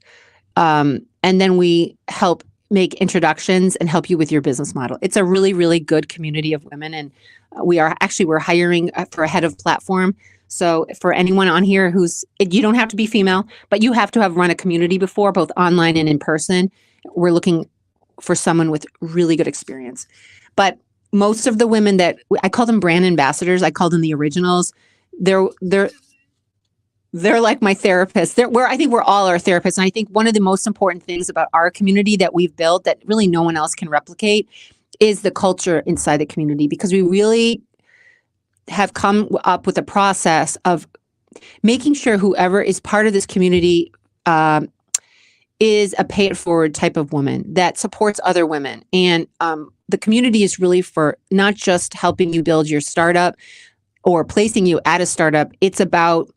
And then we help make introductions and help you with your business model. It's a really, really good community of women. And we're hiring for a head of platform. So for anyone on here you don't have to be female, but you have to have run a community before, both online and in person. We're looking for someone with really good experience. But most of the women that I call them brand ambassadors, I call them the originals. They're like my therapists. I think we're all our therapists. And I think one of the most important things about our community that we've built that really no one else can replicate is the culture inside the community, because we really have come up with a process of making sure whoever is part of this community is a pay it forward type of woman that supports other women. And the community is really for not just helping you build your startup or placing you at a startup. It's about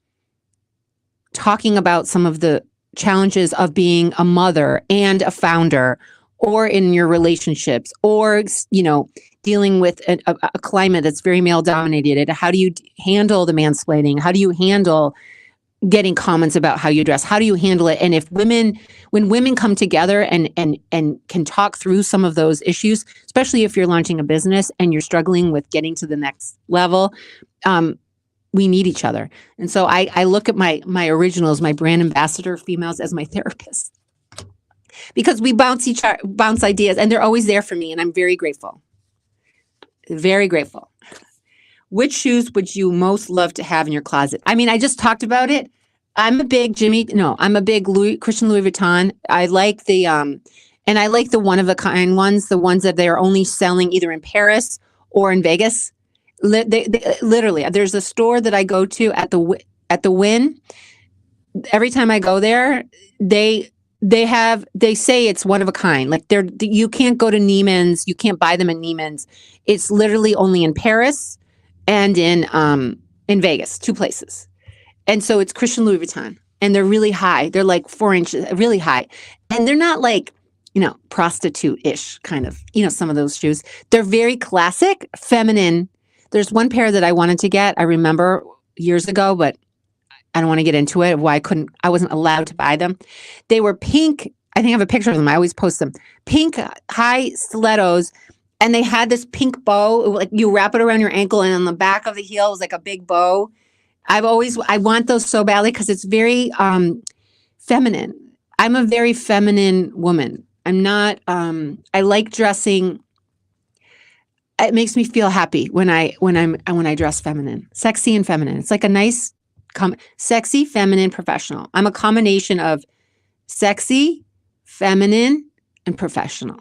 talking about some of the challenges of being a mother and a founder, or in your relationships, or, dealing with a climate that's very male dominated. How do you handle the mansplaining? How do you handle getting comments about how you dress? How do you handle it? And when women come together and can talk through some of those issues, especially if you're launching a business and you're struggling with getting to the next level, we need each other. And so I look at my originals, my brand ambassador females, as my therapists, because we bounce ideas, and they're always there for me. And I'm very grateful. Very grateful. Which shoes would you most love to have in your closet? I mean, I just talked about it. I'm a big Christian Louis Vuitton. I like and I like the one of a kind ones, the ones that they are only selling either in Paris or in Vegas. Literally, there's a store that I go to at the Wynn. Every time I go there, they say it's one of a kind. Like you can't go to Neiman's, you can't buy them in Neiman's. It's literally only in Paris and in Vegas, two places. And so it's Christian Louis Vuitton, and they're really high. They're like 4 inches, really high. And they're not like, prostitute-ish kind of, some of those shoes. They're very classic, feminine. There's one pair that I wanted to get, I remember years ago, but I don't want to get into it, why I wasn't allowed to buy them. They were pink. I think I have a picture of them. I always post them. Pink high stilettos. And they had this pink bow, like you wrap it around your ankle, and on the back of the heel was like a big bow. I want those so badly because it's very feminine. I'm a very feminine woman. I'm not, I like dressing. It makes me feel happy when I dress feminine, sexy and feminine. It's like a nice, sexy, feminine, professional. I'm a combination of sexy, feminine, and professional.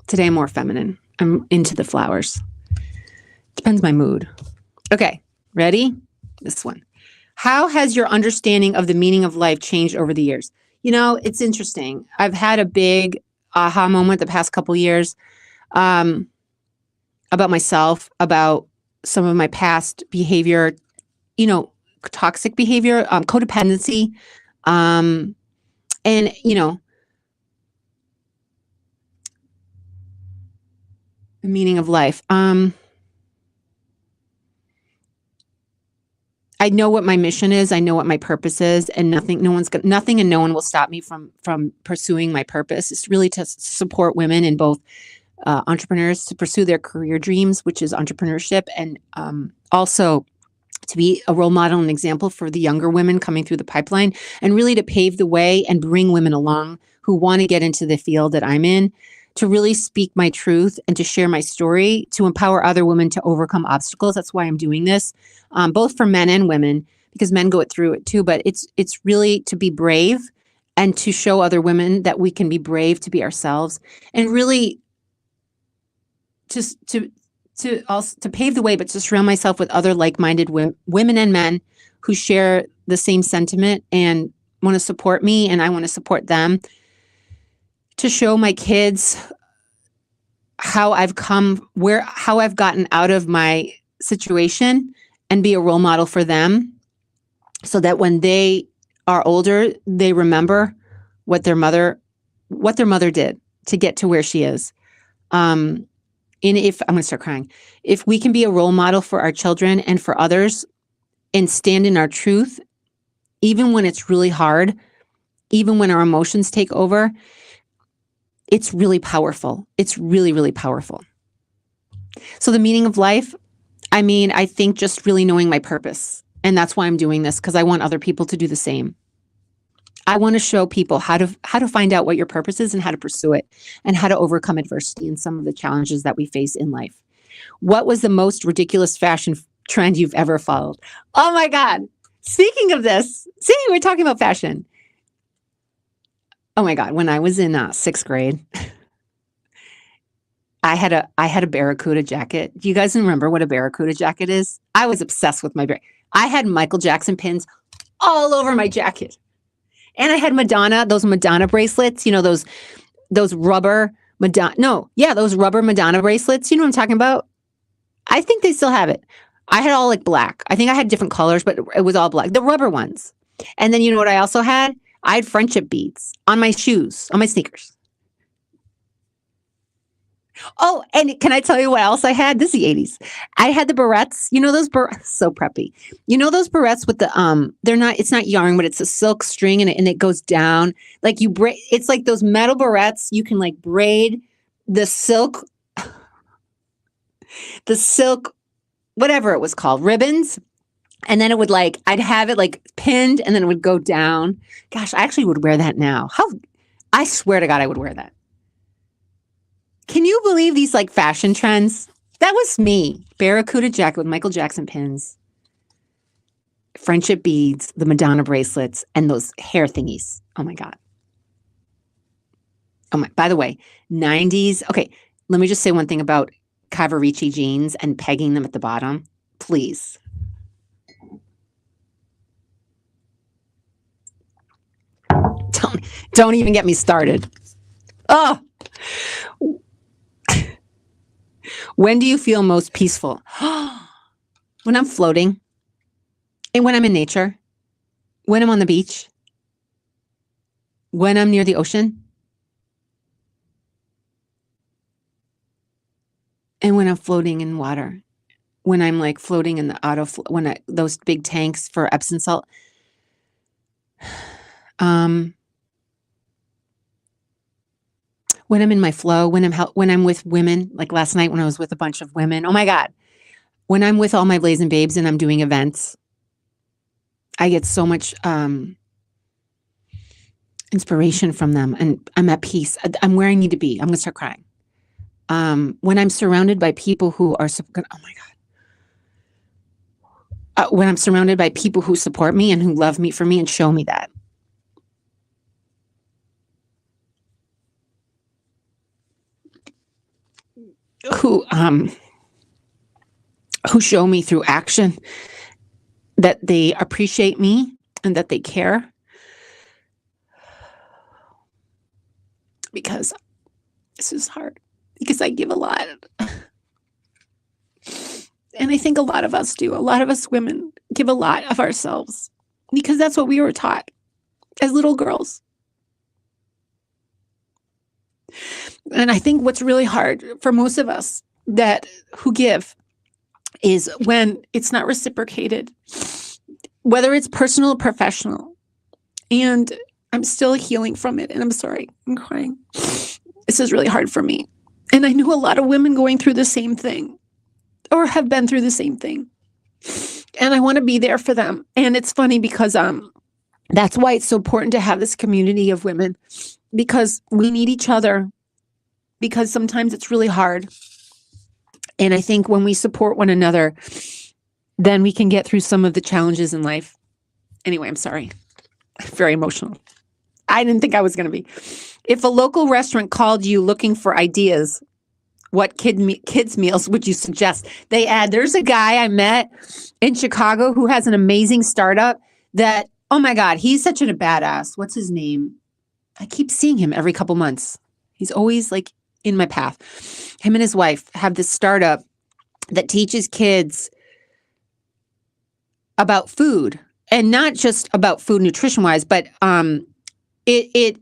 Today I'm more feminine. I'm into the flowers. Depends my mood. Okay, ready? This one. How has your understanding of the meaning of life changed over the years? It's interesting. I've had a big aha moment the past couple years about myself, about some of my past behavior, toxic behavior, codependency, and, the meaning of life. I know what my mission is. I know what my purpose is, and nothing and no one will stop me from pursuing my purpose. It's really to support women and both entrepreneurs to pursue their career dreams, which is entrepreneurship, and also to be a role model and example for the younger women coming through the pipeline, and really to pave the way and bring women along who want to get into the field that I'm in, to really speak my truth and to share my story, to empower other women to overcome obstacles. That's why I'm doing this, both for men and women, because men go through it too. But it's really to be brave and to show other women that we can be brave to be ourselves, and really to pave the way, but to surround myself with other like-minded women and men who share the same sentiment and want to support me, and I want to support them. To show my kids how I've gotten out of my situation, and be a role model for them, so that when they are older, they remember what their mother did to get to where she is. And if I'm going to start crying, if we can be a role model for our children and for others and stand in our truth, even when it's really hard, even when our emotions take over, it's really powerful. It's really, really powerful. So the meaning of life, I think just really knowing my purpose. And that's why I'm doing this, because I want other people to do the same. I want to show people how to find out what your purpose is and how to pursue it and how to overcome adversity and some of the challenges that we face in life. What was the most ridiculous fashion trend you've ever followed? Oh my God. Speaking of this, see, we're talking about fashion. Oh my God. When I was in 6th grade, I had a Barracuda jacket. Do you guys remember what a Barracuda jacket is? I was obsessed with I had Michael Jackson pins all over my jacket. And I had those Madonna bracelets, those rubber those rubber Madonna bracelets. You know what I'm talking about? I think they still have it. I had all like black. I think I had different colors, but it was all black. The rubber ones. And then you know what I also had? I had friendship beads on my shoes, on my sneakers. Oh, and can I tell you what else I had? This is the 80s. I had the barrettes. You know those so preppy. You know those barrettes with the it's not yarn, but it's a silk string and it goes down. Like you braid, it's like those metal barrettes. You can like braid the silk, whatever it was called, ribbons. And then it would I'd have it like pinned and then it would go down. Gosh, I actually would wear that now. I swear to God, I would wear that. Can you believe these fashion trends? That was me. Barracuda jacket with Michael Jackson pins, friendship beads, the Madonna bracelets, and those hair thingies. Oh my God. Oh my, by the way, 90s. Okay, let me just say one thing about Cavaricci jeans and pegging them at the bottom. Please. Don't even get me started. Oh. When do you feel most peaceful? When I'm floating and when I'm in nature, when I'm on the beach, when I'm near the ocean, and when I'm floating in water, when I'm floating in the those big tanks for Epsom salt. When I'm in my flow, when I'm with women, like last night when I was with a bunch of women. Oh my God. When I'm with all my blazing babes and I'm doing events, I get so much inspiration from them and I'm at peace. I'm where I need to be. I'm going to start crying. When I'm surrounded by people who are, oh my God. When I'm surrounded by people who support me and who love me for me and show me that. Who show me through action that they appreciate me and that they care. Because this is hard. Because I give a lot. And I think a lot of us do. A lot of us women give a lot of ourselves. Because that's what we were taught as little girls. And I think what's really hard for most of us who give is when it's not reciprocated, whether it's personal or professional. And I'm still healing from it. And I'm sorry, I'm crying. This is really hard for me. And I know a lot of women going through the same thing or have been through the same thing. And I want to be there for them. And it's funny because that's why it's so important to have this community of women, because we need each other, because sometimes it's really hard. And I think when we support one another, then we can get through some of the challenges in life. Anyway, I'm sorry. I'm very emotional. I didn't think I was going to be. If a local restaurant called you looking for ideas, what kids meals would you suggest? They add, there's a guy I met in Chicago who has an amazing startup that, oh my God, he's such a badass. What's his name? I keep seeing him every couple months. He's always in my path. Him and his wife have this startup that teaches kids about food, and not just about food nutrition wise, but it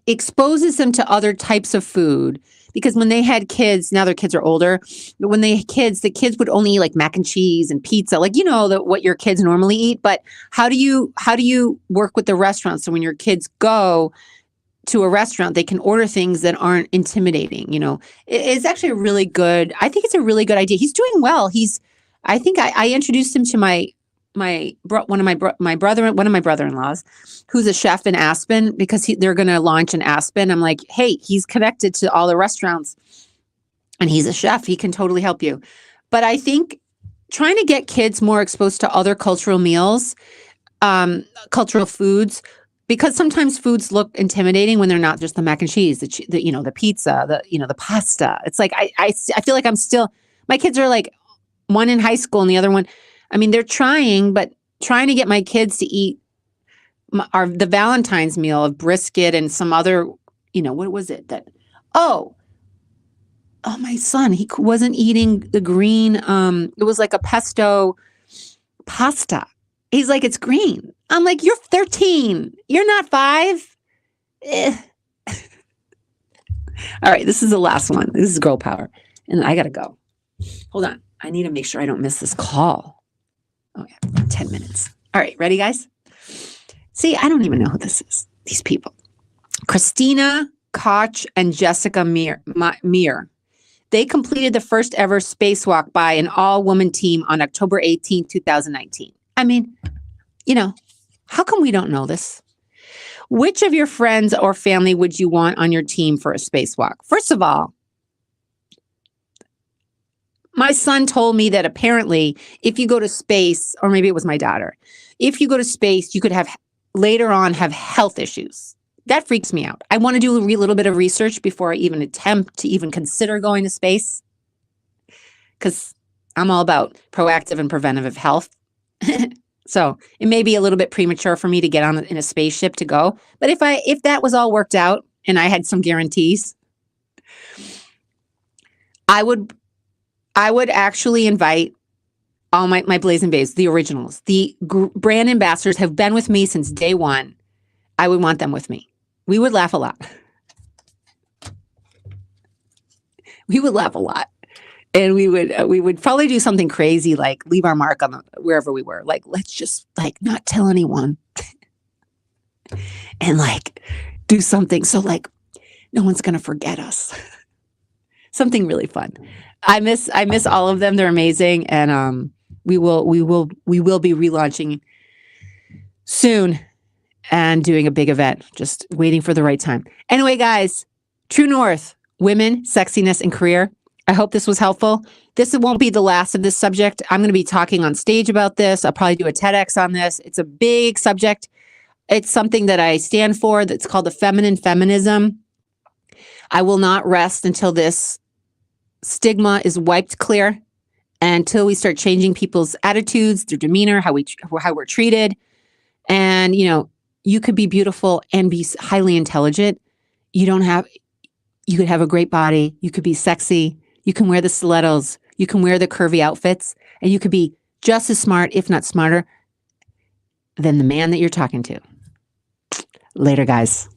exposes them to other types of food, because when they had kids, now their kids are older, but when they had kids, the kids would only eat like mac and cheese and pizza, like, what your kids normally eat. But how do you work with the restaurants so when your kids go to a restaurant, they can order things that aren't intimidating? It's actually I think it's a really good idea. He's doing well. I think I introduced him to one of my brother-in-laws, who's a chef in Aspen, because they're going to launch in Aspen. I'm like, hey, he's connected to all the restaurants and he's a chef. He can totally help you. But I think trying to get kids more exposed to other cultural meals, cultural foods, because sometimes foods look intimidating when they're not just the mac and cheese, the pizza, the pasta. It's like, I feel like my kids are like one in high school and the other one, I mean, they're trying to get my kids to eat the Valentine's meal of brisket and some other, what was it my son, he wasn't eating the green. It was like a pesto pasta. He's like, it's green. I'm like, you're 13. You're not 5. All right. This is the last one. This is girl power. And I got to go. Hold on. I need to make sure I don't miss this call. Oh, yeah. 10 minutes. All right. Ready, guys? See, I don't even know who this is. These people. Christina Koch and Jessica Meir. They completed the first ever spacewalk by an all-woman team on October 18, 2019. I mean, how come we don't know this? Which of your friends or family would you want on your team for a spacewalk? First of all, my son told me that apparently if you go to space, or maybe it was my daughter, if you go to space, you could later on have health issues. That freaks me out. I want to do a little bit of research before I even attempt to even consider going to space, because I'm all about proactive and preventative health. So it may be a little bit premature for me to get in a spaceship to go. But if that was all worked out and I had some guarantees, I would actually invite all my Blazing Bays, the originals. The brand ambassadors have been with me since day one. I would want them with me. We would laugh a lot. And we would probably do something crazy, like leave our mark on wherever we were. Like, let's just not tell anyone and do something. So no one's going to forget us. Something really fun. I miss all of them. They're amazing. And we will be relaunching soon and doing a big event, just waiting for the right time. Anyway, guys, True North, women, sexiness, and career. I hope this was helpful. This won't be the last of this subject. I'm going to be talking on stage about this. I'll probably do a TEDx on this. It's a big subject. It's something that I stand for. That's called the feminine feminism. I will not rest until this stigma is wiped clear, until we start changing people's attitudes, their demeanor, how we're treated. And, you could be beautiful and be highly intelligent. You could have a great body. You could be sexy. You can wear the stilettos. You can wear the curvy outfits, and you could be just as smart, if not smarter, than the man that you're talking to. Later, guys.